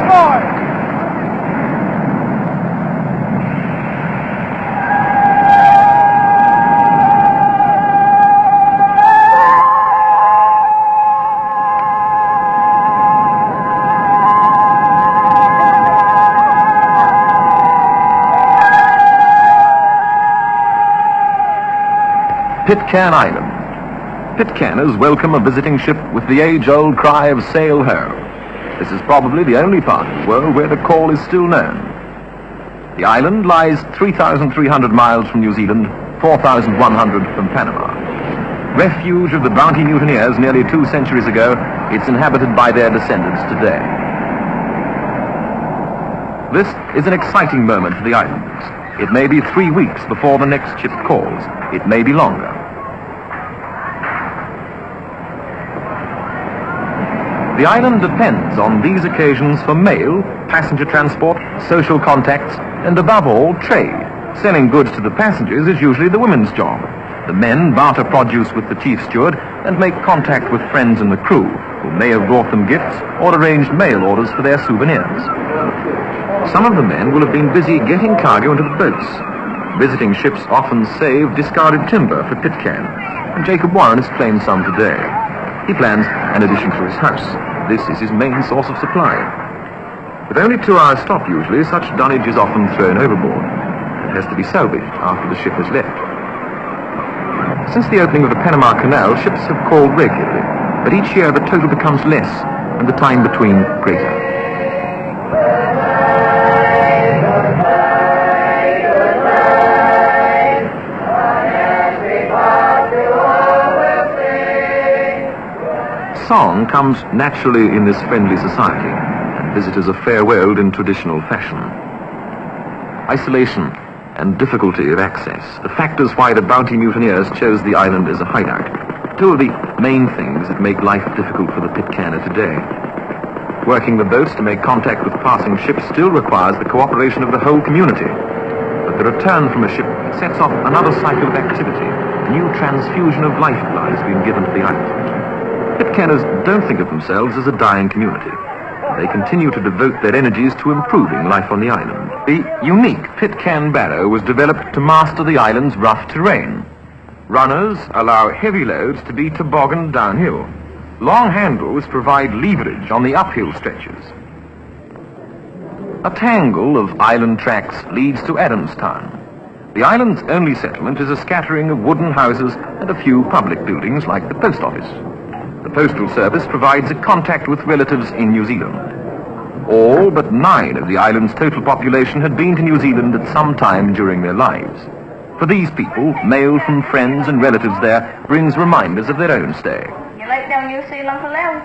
Overboard! Pitcairn Island. Pitcairners welcome a visiting ship with the age-old cry of sail ho. This is probably the only part of the world where the call is still known. The island lies 3,300 miles from New Zealand, 4,100 from Panama. Refuge of the Bounty mutineers nearly 2 centuries ago, it's inhabited by their descendants today. This is an exciting moment for the islanders. It may be 3 weeks before the next ship calls. It may be longer. The island depends on these occasions for mail, passenger transport, social contacts, and above all, trade. Selling goods to the passengers is usually the women's job. The men barter produce with the chief steward and make contact with friends in the crew, who may have brought them gifts or arranged mail orders for their souvenirs. Some of the men will have been busy getting cargo into the boats. Visiting ships often save discarded timber for Pitcairn, and Jacob Warren has claimed some today. He plans an addition to his house. This is his main source of supply. With only 2 hours stop usually, such dunnage is often thrown overboard. It has to be salvaged after the ship has left. Since the opening of the Panama Canal, ships have called regularly, but each year the total becomes less and the time between greater. Song comes naturally in this friendly society, and visitors are farewelled in traditional fashion. Isolation and difficulty of access, the factors why the Bounty mutineers chose the island as a hideout. 2 of the main things that make life difficult for the Pitcairner today. Working the boats to make contact with passing ships still requires the cooperation of the whole community. But the return from a ship sets off another cycle of activity. A new transfusion of lifeblood has been given to the island. Pitcairners don't think of themselves as a dying community. They continue to devote their energies to improving life on the island. The unique Pitcairn barrow was developed to master the island's rough terrain. Runners allow heavy loads to be tobogganed downhill. Long handles provide leverage on the uphill stretches. A tangle of island tracks leads to Adamstown. The island's only settlement is a scattering of wooden houses and a few public buildings like the post office. The Postal Service provides a contact with relatives in New Zealand. All but 9 of the island's total population had been to New Zealand at some time during their lives. For these people, mail from friends and relatives there brings reminders of their own stay. You like down New Zealand for little?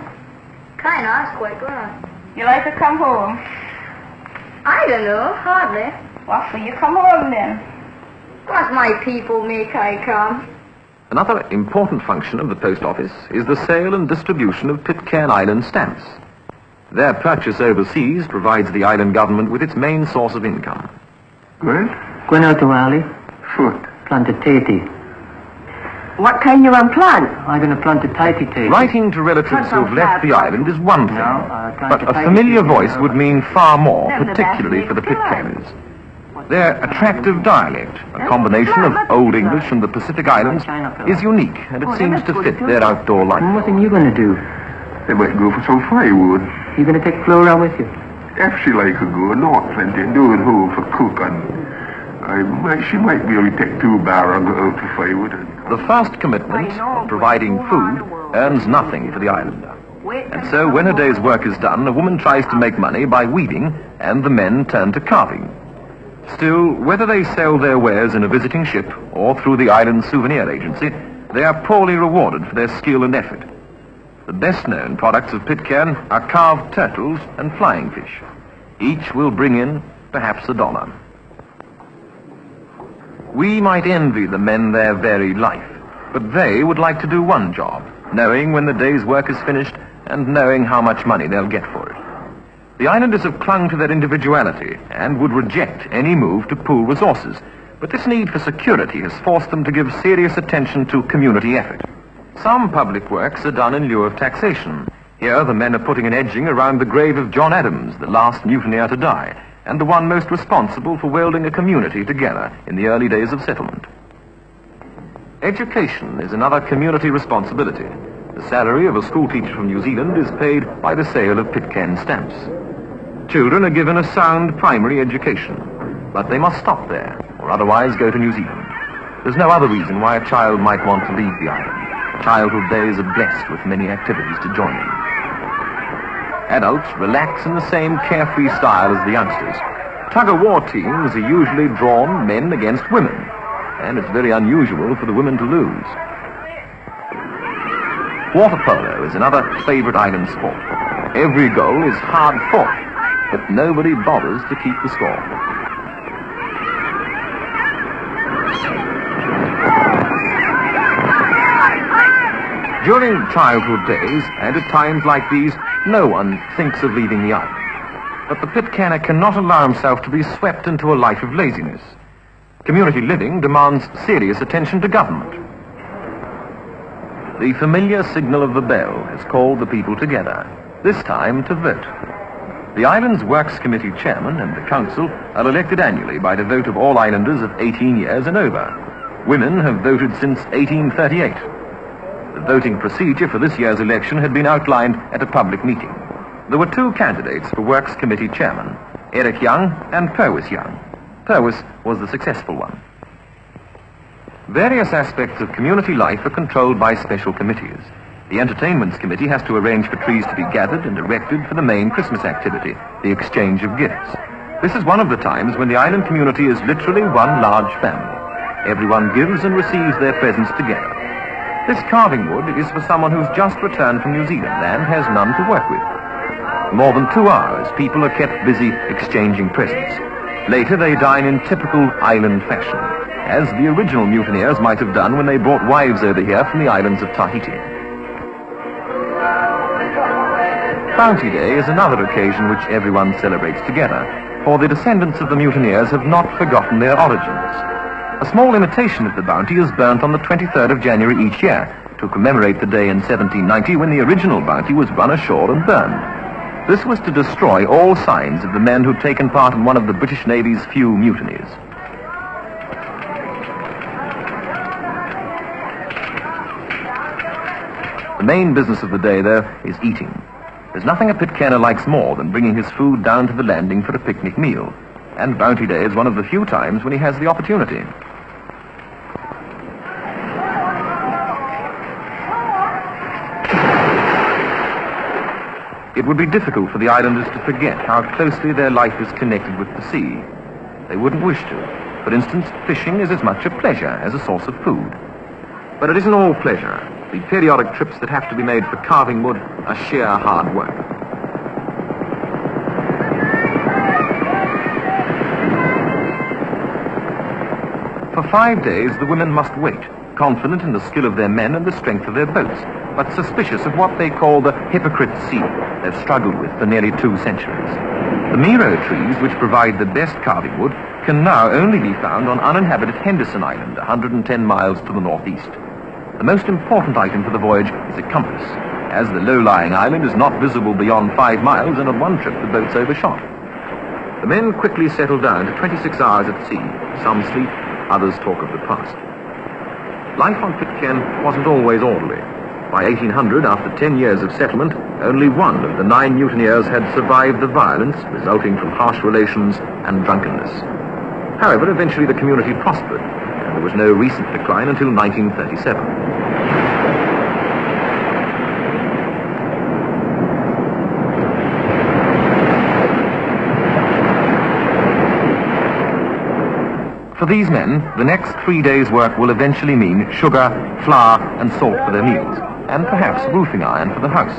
Kinda, it's quite good. You like to come home? I don't know, hardly. What will you come home then? What my people make I come. Another important function of the post office is the sale and distribution of Pitcairn Island stamps. Their purchase overseas provides the island government with its main source of income. Good? Going out to Wally. Foot. Plant a tatey. What kind you want plant? I'm going to plant a tatey. Writing to relatives who've left the island is one thing, but a tighty familiar tatey. voice would mean far more, Never particularly that for the big Pitcairners. Their attractive dialect, a combination of Old English and the Pacific Islands, is unique, and it seems to fit their outdoor life. What are you going to do? They might go for some firewood. You going to take Flo around with you? If she like to go, not plenty to do at home for cooking. She might be able to take 2 barrels and go out to firewood. The first commitment of providing food earns nothing for the islander. And so when a day's work is done, a woman tries to make money by weaving, and the men turn to carving. Still, whether they sell their wares in a visiting ship or through the island souvenir agency, they are poorly rewarded for their skill and effort. The best-known products of Pitcairn are carved turtles and flying fish. Each will bring in perhaps $1. We might envy the men their varied life, but they would like to do one job, knowing when the day's work is finished and knowing how much money they'll get for it. The islanders have clung to their individuality and would reject any move to pool resources, but this need for security has forced them to give serious attention to community effort. Some public works are done in lieu of taxation. Here the men are putting an edging around the grave of John Adams, the last mutineer to die, and the one most responsible for welding a community together in the early days of settlement. Education is another community responsibility. The salary of a schoolteacher from New Zealand is paid by the sale of Pitcairn stamps. Children are given a sound primary education, but they must stop there, or otherwise go to New Zealand. There's no other reason why a child might want to leave the island. Childhood days are blessed with many activities to join in. Adults relax in the same carefree style as the youngsters. Tug-of-war teams are usually drawn men against women, and it's very unusual for the women to lose. Water polo is another favorite island sport. Every goal is hard fought, but nobody bothers to keep the score. During childhood days, and at times like these, no one thinks of leaving the island. But the Pitcairner cannot allow himself to be swept into a life of laziness. Community living demands serious attention to government. The familiar signal of the bell has called the people together, this time to vote. The island's Works Committee chairman and the council are elected annually by the vote of all islanders of 18 years and over. Women have voted since 1838. The voting procedure for this year's election had been outlined at a public meeting. There were two candidates for Works Committee chairman, Eric Young and Purvis Young. Purvis was the successful one. Various aspects of community life are controlled by special committees. The Entertainments Committee has to arrange for trees to be gathered and erected for the main Christmas activity, the exchange of gifts. This is one of the times when the island community is literally one large family. Everyone gives and receives their presents together. This carving wood is for someone who's just returned from New Zealand and has none to work with. For more than 2 hours, people are kept busy exchanging presents. Later, they dine in typical island fashion, as the original mutineers might have done when they brought wives over here from the islands of Tahiti. Bounty Day is another occasion which everyone celebrates together, for the descendants of the mutineers have not forgotten their origins. A small imitation of the bounty is burnt on the 23rd of January each year, to commemorate the day in 1790 when the original bounty was run ashore and burned. This was to destroy all signs of the men who'd taken part in one of the British Navy's few mutinies. The main business of the day, though, is eating. There's nothing a Pitcairner likes more than bringing his food down to the landing for a picnic meal, and Bounty Day is one of the few times when he has the opportunity. It would be difficult for the islanders to forget how closely their life is connected with the sea. They wouldn't wish to. For instance, fishing is as much a pleasure as a source of food. But it isn't all pleasure. The periodic trips that have to be made for carving wood are sheer hard work. For 5 days, the women must wait, confident in the skill of their men and the strength of their boats, but suspicious of what they call the hypocrite sea they've struggled with for nearly 2 centuries. The Miro trees, which provide the best carving wood, can now only be found on uninhabited Henderson Island, 110 miles to the northeast. The most important item for the voyage is a compass, as the low-lying island is not visible beyond 5 miles, and on one trip the boat's overshot. The men quickly settle down to 26 hours at sea. Some sleep, others talk of the past. Life on Pitcairn wasn't always orderly. By 1800, after 10 years of settlement, only one of the 9 mutineers had survived the violence resulting from harsh relations and drunkenness. However, eventually the community prospered, and there was no recent decline until 1937. For these men, the next 3 days' work will eventually mean sugar, flour, and salt for their meals, and perhaps roofing iron for the house.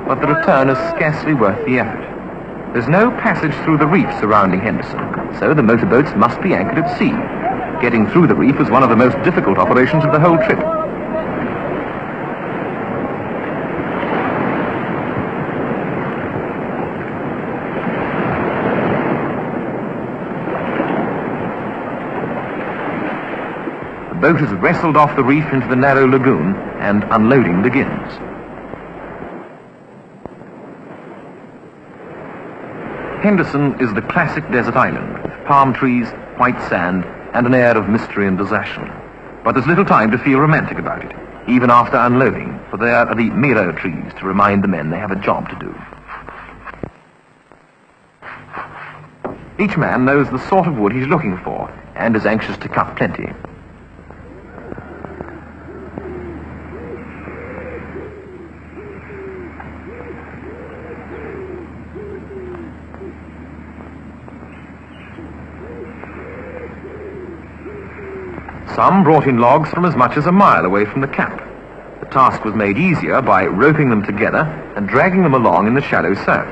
But the return is scarcely worth the effort. There's no passage through the reef surrounding Henderson, so the motorboats must be anchored at sea. Getting through the reef was one of the most difficult operations of the whole trip. The boat is wrestled off the reef into the narrow lagoon, and unloading begins. Henderson is the classic desert island, with palm trees, white sand, and an air of mystery and desertion. But there's little time to feel romantic about it, even after unloading, for there are the miro trees to remind the men they have a job to do. Each man knows the sort of wood he's looking for, and is anxious to cut plenty. Some brought in logs from as much as a mile away from the camp. The task was made easier by roping them together and dragging them along in the shallow surf.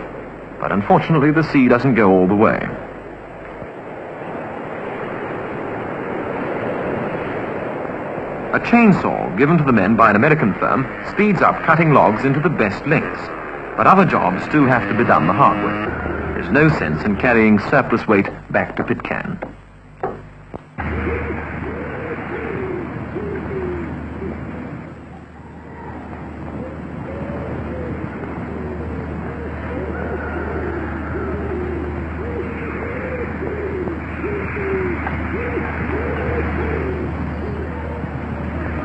But unfortunately, the sea doesn't go all the way. A chainsaw given to the men by an American firm speeds up cutting logs into the best lengths. But other jobs still have to be done the hard way. There's no sense in carrying surplus weight back to Pitcairn.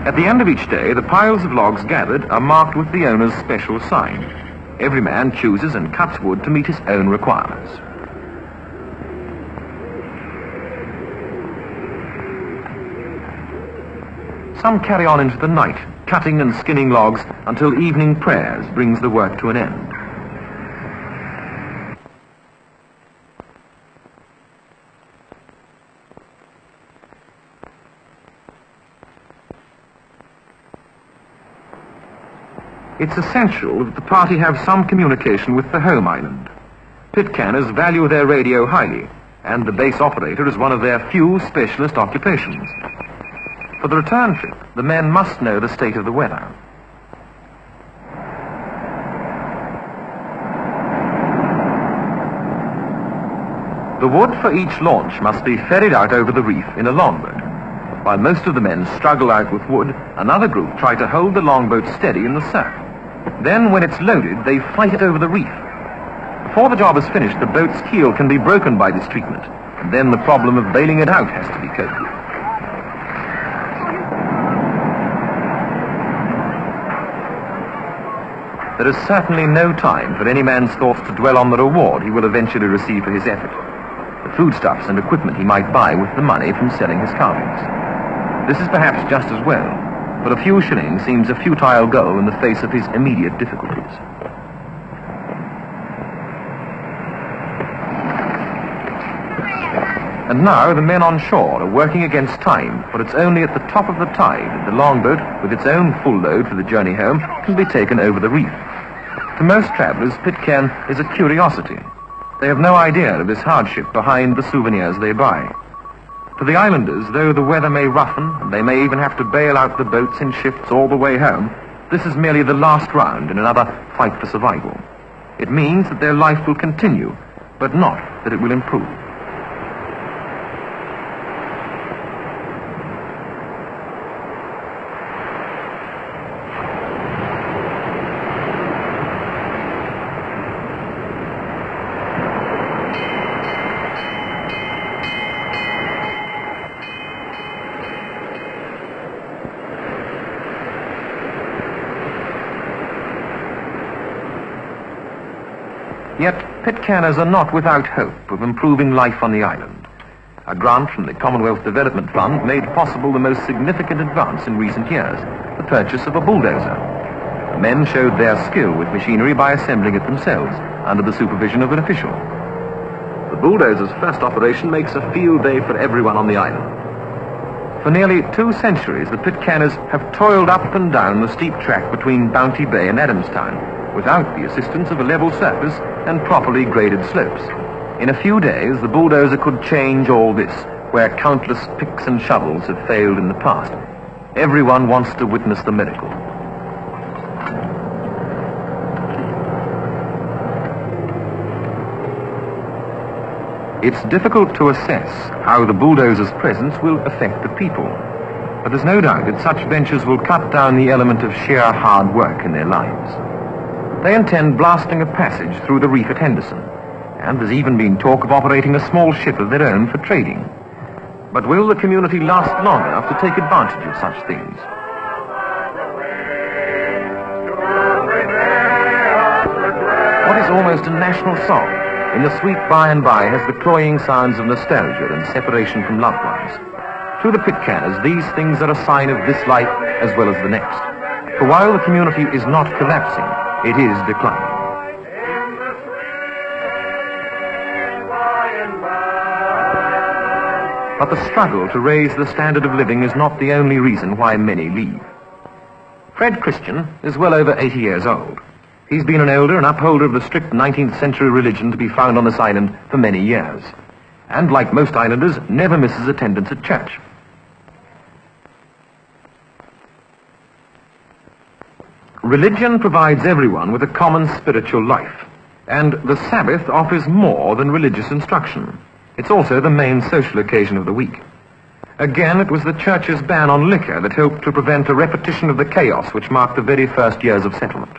At the end of each day, the piles of logs gathered are marked with the owner's special sign. Every man chooses and cuts wood to meet his own requirements. Some carry on into the night, cutting and skinning logs until evening prayers brings the work to an end. It's essential that the party have some communication with the home island. Pitcairners value their radio highly, and the base operator is one of their few specialist occupations. For the return trip, the men must know the state of the weather. The wood for each launch must be ferried out over the reef in a longboat. While most of the men struggle out with wood, another group try to hold the longboat steady in the surf. Then, when it's loaded, they fight it over the reef. Before the job is finished, the boat's keel can be broken by this treatment, and then the problem of bailing it out has to be coped with. There is certainly no time for any man's thoughts to dwell on the reward he will eventually receive for his effort, the foodstuffs and equipment he might buy with the money from selling his carvings. This is perhaps just as well, but a few shillings seems a futile goal in the face of his immediate difficulties. And now the men on shore are working against time, for it's only at the top of the tide that the longboat, with its own full load for the journey home, can be taken over the reef. To most travellers, Pitcairn is a curiosity. They have no idea of this hardship behind the souvenirs they buy. To the islanders, though the weather may roughen, and they may even have to bail out the boats in shifts all the way home, this is merely the last round in another fight for survival. It means that their life will continue, but not that it will improve. Yet Pitcairners are not without hope of improving life on the island. A grant from the Commonwealth Development Fund made possible the most significant advance in recent years, the purchase of a bulldozer. The men showed their skill with machinery by assembling it themselves, under the supervision of an official. The bulldozer's first operation makes a field day for everyone on the island. For nearly 2 centuries, the Pitcairners have toiled up and down the steep track between Bounty Bay and Adamstown, without the assistance of a level surface and properly graded slopes. In a few days, the bulldozer could change all this, where countless picks and shovels have failed in the past. Everyone wants to witness the miracle. It's difficult to assess how the bulldozer's presence will affect the people, but there's no doubt that such ventures will cut down the element of sheer hard work in their lives. They intend blasting a passage through the reef at Henderson, and there's even been talk of operating a small ship of their own for trading. But will the community last long enough to take advantage of such things? What is almost a national song, in the sweet by and by, has the cloying sounds of nostalgia and separation from loved ones. To the Pitcairners, these things are a sign of this life as well as the next. For while the community is not collapsing, it is declining. But the struggle to raise the standard of living is not the only reason why many leave. Fred Christian is well over 80 years old. He's been an elder and upholder of the strict 19th century religion to be found on this island for many years, and like most islanders, never misses attendance at church. Religion provides everyone with a common spiritual life, and the Sabbath offers more than religious instruction. It's also the main social occasion of the week. Again, it was the church's ban on liquor that helped to prevent a repetition of the chaos which marked the very first years of settlement.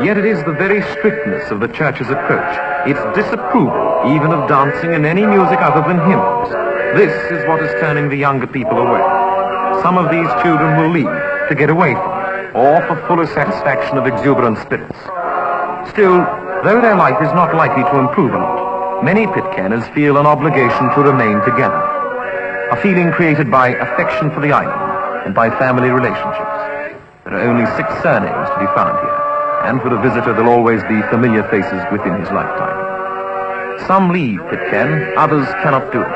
Yet it is the very strictness of the church's approach, its disapproval even of dancing and any music other than hymns. This is what is turning the younger people away. Some of these children will leave to get away from it, or for fuller satisfaction of exuberant spirits. Still, though their life is not likely to improve a lot, many Pitcairners feel an obligation to remain together. A feeling created by affection for the island and by family relationships. There are only 6 surnames to be found here, and for the visitor there'll always be familiar faces within his lifetime. Some leave Pitcairn, others cannot do it.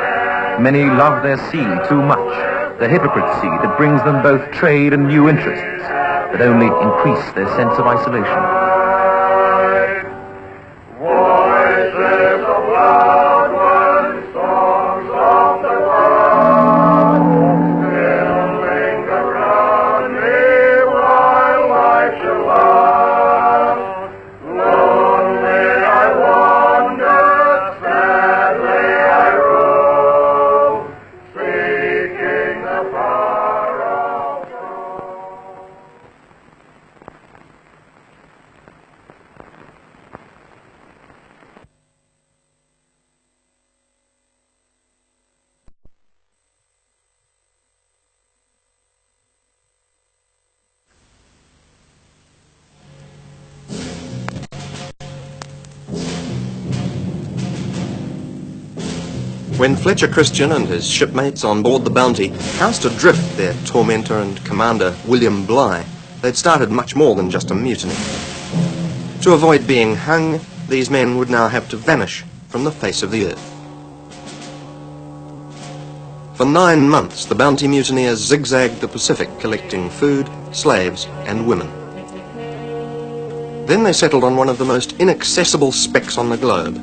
Many love their sea too much, the hypocrite sea that brings them both trade and new interests, that only increase their sense of isolation. When Fletcher Christian and his shipmates on board the Bounty cast adrift their tormentor and commander William Bligh, they'd started much more than just a mutiny. To avoid being hung, these men would now have to vanish from the face of the earth. For 9 months, the Bounty mutineers zigzagged the Pacific, collecting food, slaves, and women. Then they settled on one of the most inaccessible specks on the globe,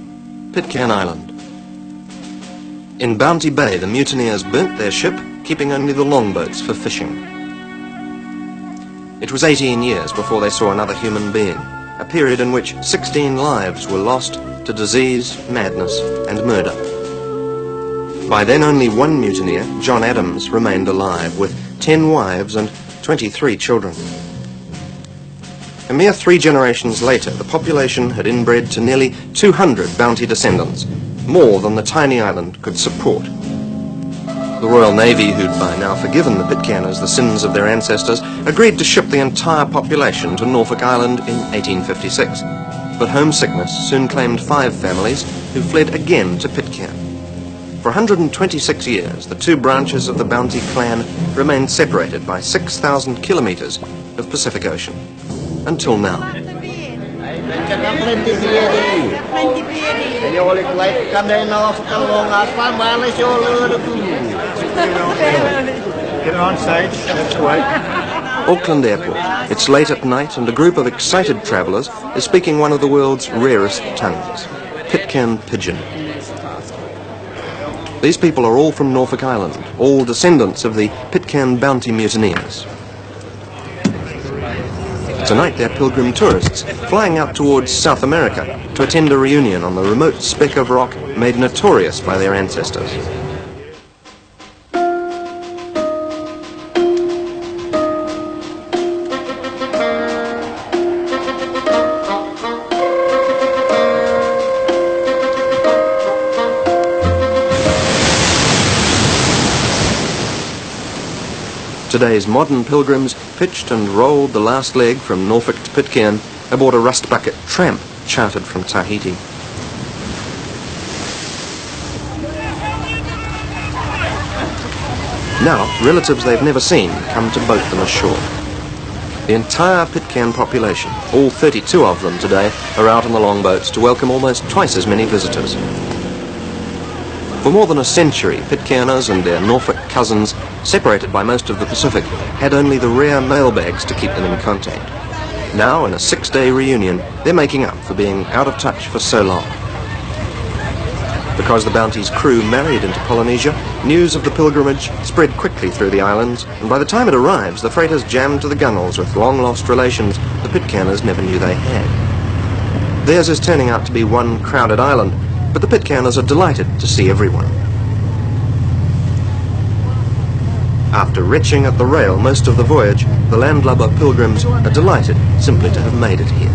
Pitcairn Island. In Bounty Bay, the mutineers burnt their ship, keeping only the longboats for fishing. It was 18 years before they saw another human being, a period in which 16 lives were lost to disease, madness, and murder. By then, only one mutineer, John Adams, remained alive, with 10 wives and 23 children. A mere 3 generations later, the population had inbred to nearly 200 Bounty descendants, more than the tiny island could support. The Royal Navy, who'd by now forgiven the Pitcairners the sins of their ancestors, agreed to ship the entire population to Norfolk Island in 1856. But homesickness soon claimed 5 families who fled again to Pitcairn. For 126 years, the 2 branches of the Bounty clan remained separated by 6,000 kilometres of Pacific Ocean. Until now. Get on stage, that's great. Auckland Airport. It's late at night and a group of excited travellers is speaking one of the world's rarest tongues, Pitcairn Pidgin. These people are all from Norfolk Island, all descendants of the Pitcairn Bounty mutineers. Tonight they're pilgrim tourists, flying out towards South America to attend a reunion on the remote speck of rock made notorious by their ancestors. today's modern pilgrims pitched and rolled the last leg from Norfolk to Pitcairn aboard a rust bucket tramp chartered from Tahiti. Now, relatives they've never seen come to boat them ashore. The entire Pitcairn population, all 32 of them today, are out on the longboats to welcome almost twice as many visitors. For more than a century, Pitcairners and their Norfolk cousins, separated by most of the Pacific, had only the rare mailbags to keep them in contact. Now, in a 6-day reunion, they're making up for being out of touch for so long. Because the Bounty's crew married into Polynesia, news of the pilgrimage spread quickly through the islands, and by the time it arrives, the freighters jammed to the gunwales with long-lost relations the Pitcairners never knew they had. Theirs is turning out to be one crowded island, but the Pitcairners are delighted to see everyone. After retching at the rail most of the voyage, the landlubber pilgrims are delighted simply to have made it here.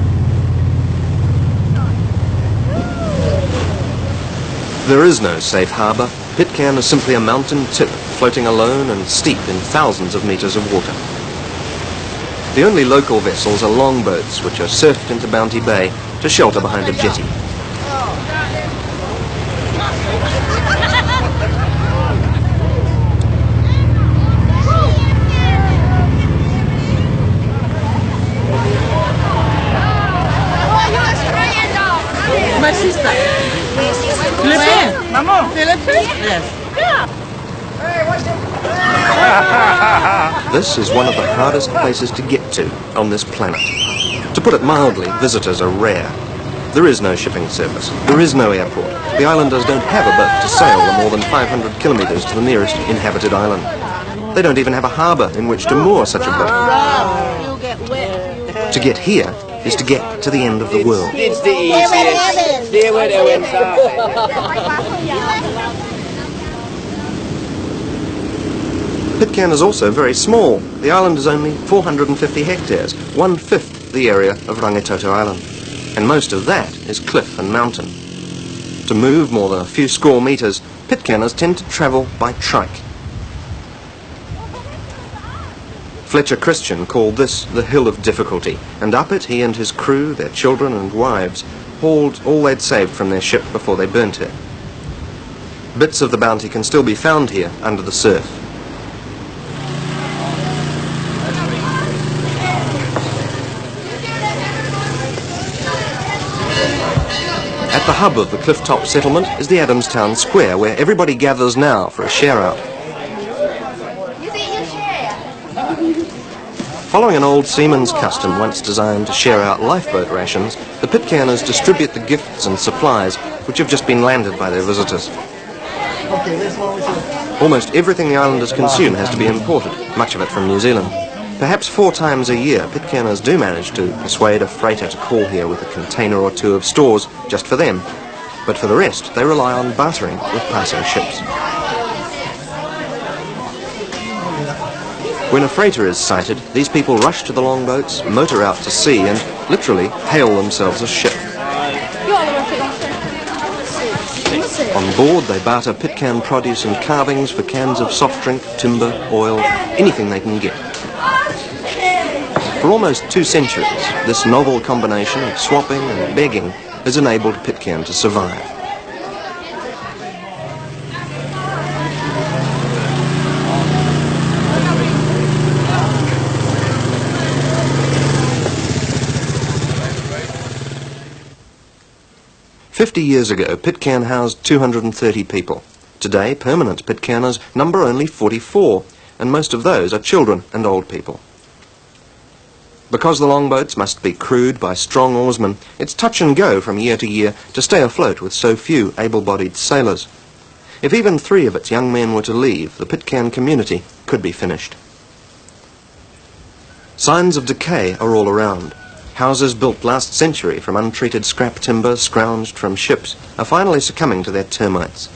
There is no safe harbour. Pitcairn is simply a mountain tip floating alone and steep in thousands of metres of water. The only local vessels are longboats which are surfed into Bounty Bay to shelter behind a jetty. My sister. This is one of the hardest places to get to on this planet. To put it mildly, visitors are rare. There is no shipping service. There is no airport. The islanders don't have a boat to sail the more than 500 kilometres to the nearest inhabited island. They don't even have a harbour in which to moor such a boat. To get here is to get to the end of the world. It's the easiest. Dear widow Pitcairn is also very small. The island is only 450 hectares, 1/5 the area of Rangitoto Island. And most of that is cliff and mountain. To move more than a few score metres, Pitcairners tend to travel by trike. Fletcher Christian called this the Hill of Difficulty, and up it he and his crew, their children and wives, hauled all they'd saved from their ship before they burnt it. Bits of the Bounty can still be found here under the surf. At the hub of the cliff-top settlement is the Adamstown Square, where everybody gathers now for a share-out. Following an old seaman's custom once designed to share out lifeboat rations, the Pitcairners distribute the gifts and supplies which have just been landed by their visitors. Almost everything the islanders consume has to be imported, much of it from New Zealand. Perhaps 4 times a year, Pitcairners do manage to persuade a freighter to call here with a container or 2 of stores just for them. But for the rest, they rely on bartering with passing ships. When a freighter is sighted, these people rush to the longboats, motor out to sea, and literally hail themselves a ship. On board, they barter Pitcairn produce and carvings for cans of soft drink, timber, oil, anything they can get. For almost 2 centuries, this novel combination of swapping and begging has enabled Pitcairn to survive. "50 years ago, Pitcairn housed 230 people. Today, permanent Pitcairners number only 44, and most of those are children and old people. Because the longboats must be crewed by strong oarsmen, it's touch and go from year to year to stay afloat with so few able-bodied sailors. If even 3 of its young men were to leave, the Pitcairn community could be finished. Signs of decay are all around. Houses built last century from untreated scrap timber scrounged from ships are finally succumbing to their termites.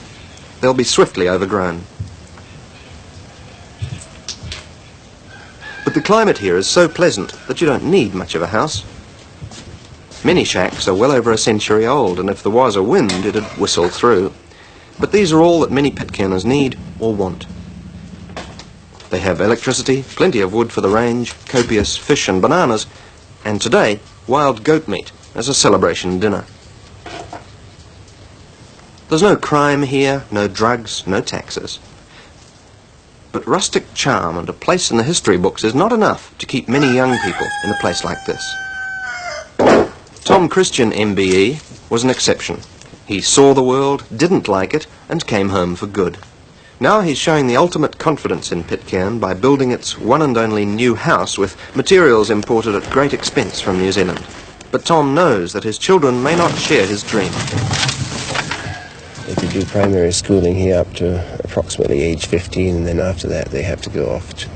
They'll be swiftly overgrown. But the climate here is so pleasant that you don't need much of a house. Many shacks are well over a century old, and if there was a wind, it'd whistle through. But these are all that many Pitcairners need or want. They have electricity, plenty of wood for the range, copious fish and bananas, and today, wild goat meat as a celebration dinner. There's no crime here, no drugs, no taxes. But rustic charm and a place in the history books is not enough to keep many young people in a place like this. Tom Christian, MBE, was an exception. He saw the world, didn't like it, and came home for good. Now he's showing the ultimate confidence in Pitcairn by building its one and only new house with materials imported at great expense from New Zealand. But Tom knows that his children may not share his dream. They could do primary schooling here up to approximately age 15, and then after that they have to go off to,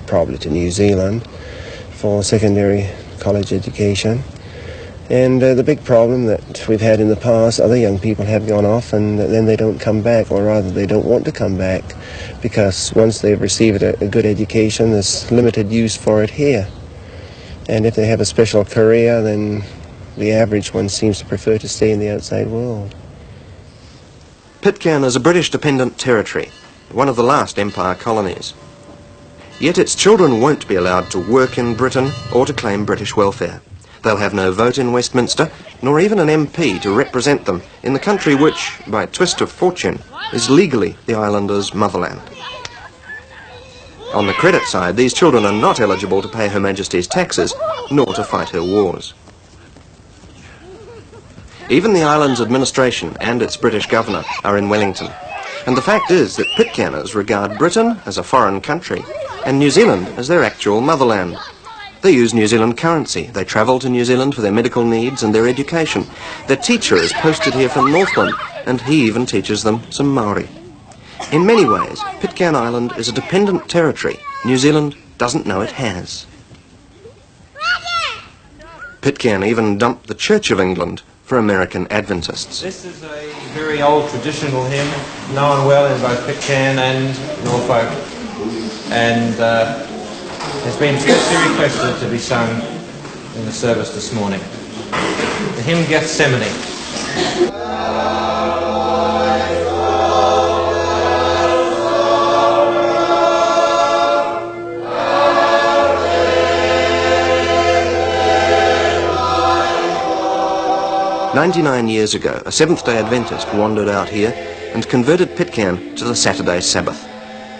probably to New Zealand for secondary college education. And the big problem that we've had in the past, other young people have gone off and then they don't come back, or rather they don't want to come back, because once they've received a good education, there's limited use for it here. And if they have a special career, then the average one seems to prefer to stay in the outside world. Pitcairn is a British dependent territory, one of the last Empire colonies. Yet its children won't be allowed to work in Britain or to claim British welfare. They'll have no vote in Westminster, nor even an MP to represent them in the country which, by a twist of fortune, is legally the islanders' motherland. On the credit side, these children are not eligible to pay Her Majesty's taxes, nor to fight her wars. Even the island's administration and its British governor are in Wellington. And the fact is that Pitcairners regard Britain as a foreign country and New Zealand as their actual motherland. They use New Zealand currency. They travel to New Zealand for their medical needs and their education. Their teacher is posted here from Northland, and he even teaches them some Maori. In many ways, Pitcairn Island is a dependent territory New Zealand doesn't know it has. Pitcairn even dumped the Church of England for American Adventists. This is a very old traditional hymn, known well in both Pitcairn and Norfolk, and has been specially requested to be sung in the service this morning. The hymn Gethsemane. "99 years ago, a Seventh-day Adventist wandered out here and converted Pitcairn to the Saturday Sabbath.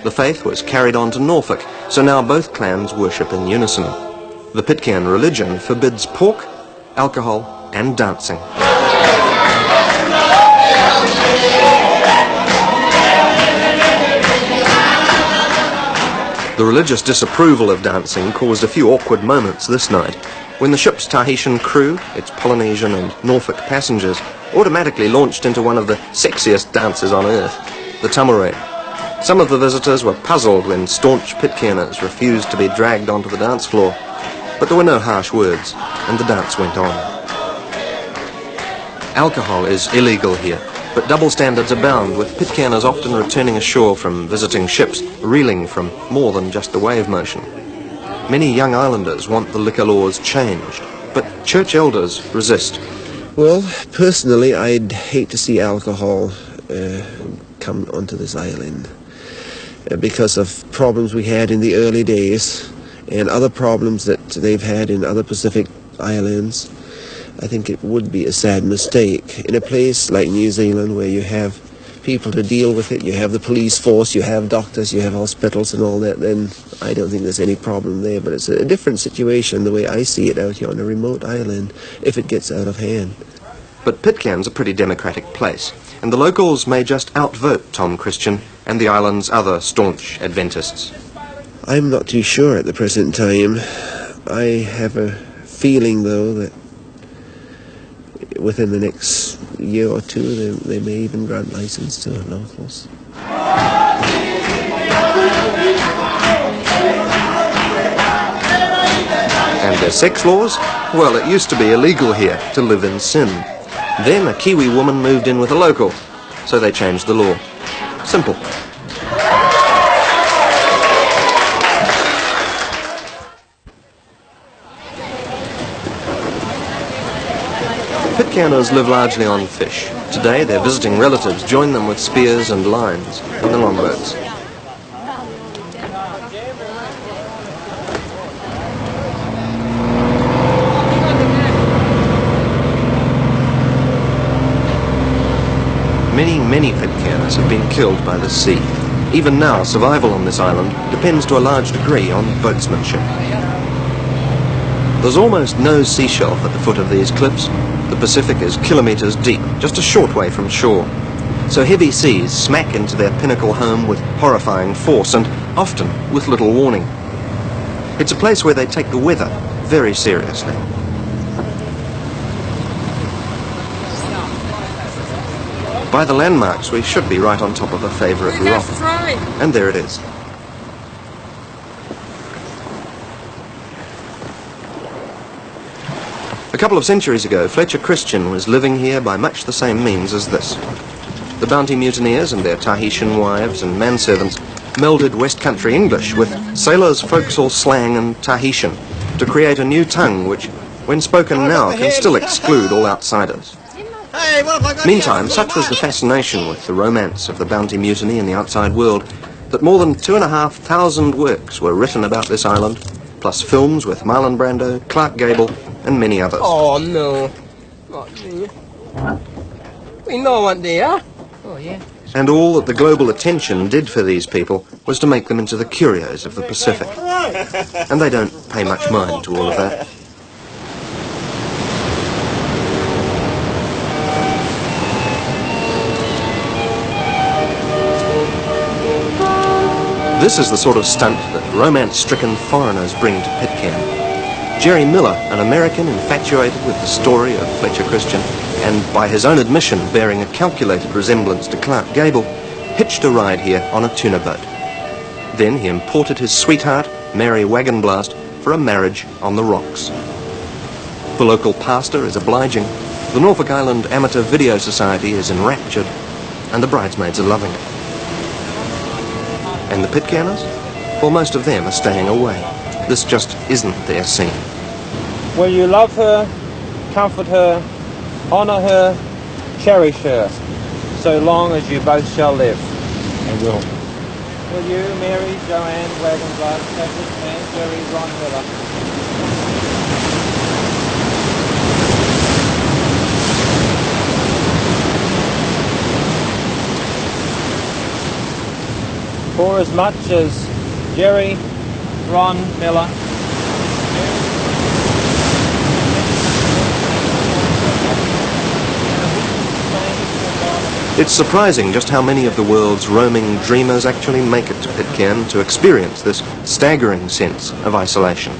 The faith was carried on to Norfolk, so now both clans worship in unison. The Pitcairn religion forbids pork, alcohol, and dancing. The religious disapproval of dancing caused a few awkward moments this night, when the ship's Tahitian crew, its Polynesian and Norfolk passengers, automatically launched into one of the sexiest dances on earth, the tamarau. Some of the visitors were puzzled when staunch Pitcairners refused to be dragged onto the dance floor, but there were no harsh words, and the dance went on. Alcohol is illegal here, but double standards abound, with Pitcairners often returning ashore from visiting ships, reeling from more than just the wave motion. Many young islanders want the liquor laws changed, but church elders resist. Well, personally, I'd hate to see alcohol come onto this island because of problems we had in the early days and other problems that they've had in other Pacific islands. I think it would be a sad mistake. In a place like New Zealand, where you have people to deal with it, you have the police force, you have doctors, you have hospitals and all that, then I don't think there's any problem there. But it's a different situation the way I see it out here on a remote island if it gets out of hand. But Pitcairn's a pretty democratic place, and the locals may just outvote Tom Christian and the island's other staunch Adventists. I'm not too sure at the present time. I have a feeling, though, that within the next year or two they may even grant license to locals. And their sex laws? Well, it used to be illegal here to live in sin. Then a Kiwi woman moved in with a local, so they changed the law. Simple. Pitcairners live largely on fish. Today, their visiting relatives join them with spears and lines in the longboats. many, many Pitcairners have been killed by the sea. Even now, survival on this island depends to a large degree on boatsmanship. There's almost no sea shelf at the foot of these cliffs. The Pacific is kilometres deep, just a short way from shore. So heavy seas smack into their pinnacle home with horrifying force and often with little warning. It's a place where they take the weather very seriously. By the landmarks, we should be right on top of a favourite rock. And there it is. A couple of centuries ago, Fletcher Christian was living here by much the same means as this. The Bounty mutineers and their Tahitian wives and manservants melded West Country English with sailors' folksal slang and Tahitian to create a new tongue which, when spoken now, can still exclude all outsiders. Meantime, such was the fascination with the romance of the Bounty mutiny in the outside world that more than 2,500 works were written about this island, plus films with Marlon Brando, Clark Gable, and many others. Oh no, not me. We know what they are. Oh yeah. And all that the global attention did for these people was to make them into the curios of the Pacific. And they don't pay much mind to all of that. This is the sort of stunt that romance-stricken foreigners bring to Pitcairn. Jerry Miller, an American infatuated with the story of Fletcher Christian, and by his own admission bearing a calculated resemblance to Clark Gable, hitched a ride here on a tuna boat. Then he imported his sweetheart, Mary Wagonblast, for a marriage on the rocks. The local pastor is obliging, the Norfolk Island Amateur Video Society is enraptured, and the bridesmaids are loving it. And the Pitcairners? Well, most of them are staying away. This just isn't their scene. Will you love her, comfort her, honour her, cherish her, so long as you both shall live? I will. Will you, Mary, Joanne, Wagonblast, have this man, Jerry, Ron Miller? For as much as Jerry, Ron Miller, it's surprising just how many of the world's roaming dreamers actually make it to Pitcairn to experience this staggering sense of isolation.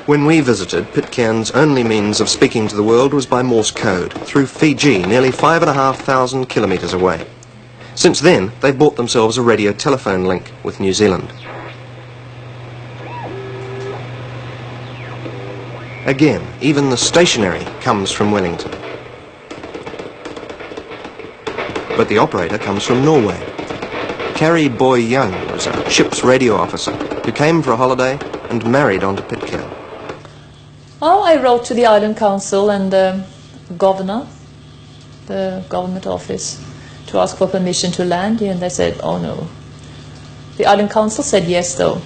When we visited, Pitcairn's only means of speaking to the world was by Morse code, through Fiji, nearly 5,500 kilometres away. Since then, they've bought themselves a radio telephone link with New Zealand. Again, even the stationery comes from Wellington. But the operator comes from Norway. Carrie Boy Young was a ship's radio officer who came for a holiday and married onto Pitcairn. Oh, I wrote to the Island Council and the governor, the government office, to ask for permission to land here, and they said, oh no. The Island Council said yes, though,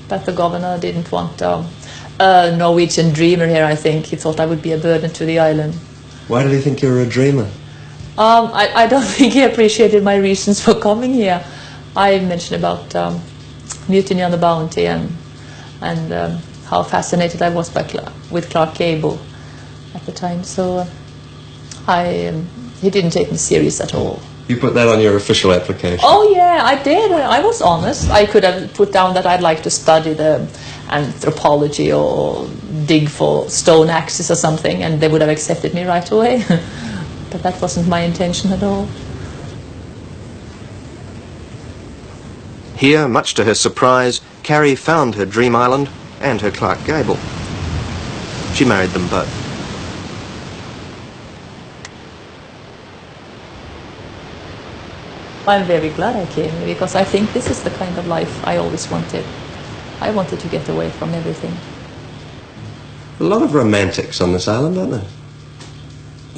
but the governor didn't want a Norwegian dreamer here, I think. He thought I would be a burden to the island. Why did he think you were a dreamer? I don't think he appreciated my reasons for coming here. I mentioned about mutiny on the Bounty and how fascinated I was with Clark Gable at the time, so he didn't take me serious at all. You put that on your official application? Oh yeah, I did. I was honest. I could have put down that I'd like to study the anthropology or dig for stone axes or something, and they would have accepted me right away. But that wasn't my intention at all. Here, much to her surprise, Carrie found her dream island and her Clark Gable. She married them both. I'm very glad I came here because I think this is the kind of life I always wanted. I wanted to get away from everything. A lot of romantics on this island, aren't there?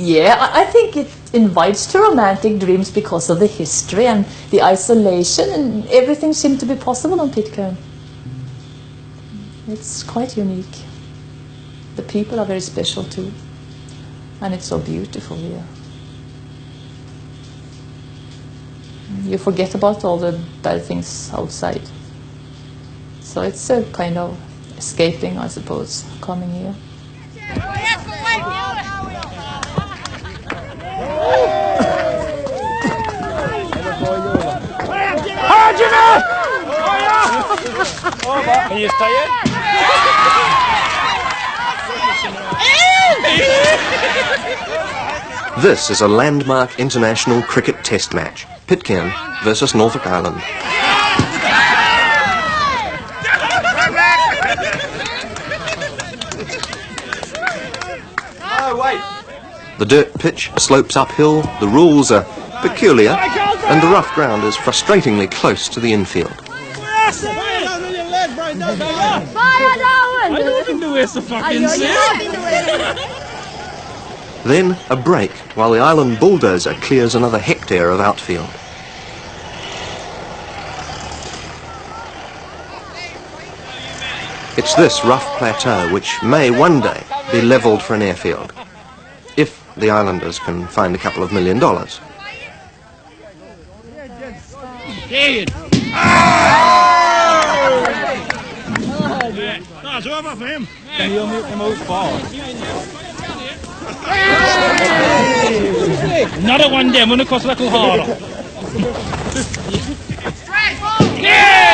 Yeah, I think it invites to romantic dreams because of the history and the isolation, and everything seemed to be possible on Pitcairn. It's quite unique. The people are very special too, and it's so beautiful here. You forget about all the bad things outside. So it's a kind of escaping, I suppose, coming here. This is a landmark international cricket test match. Pitcairn versus Norfolk Island. The dirt pitch slopes uphill, the rules are peculiar, and the rough ground is frustratingly close to the infield. Then a break while the island bulldozer clears another hectare of outfield. It's this rough plateau which may one day be levelled for an airfield, if the islanders can find a couple of $1 million. Another one there, when it costs a little harder. Yeah!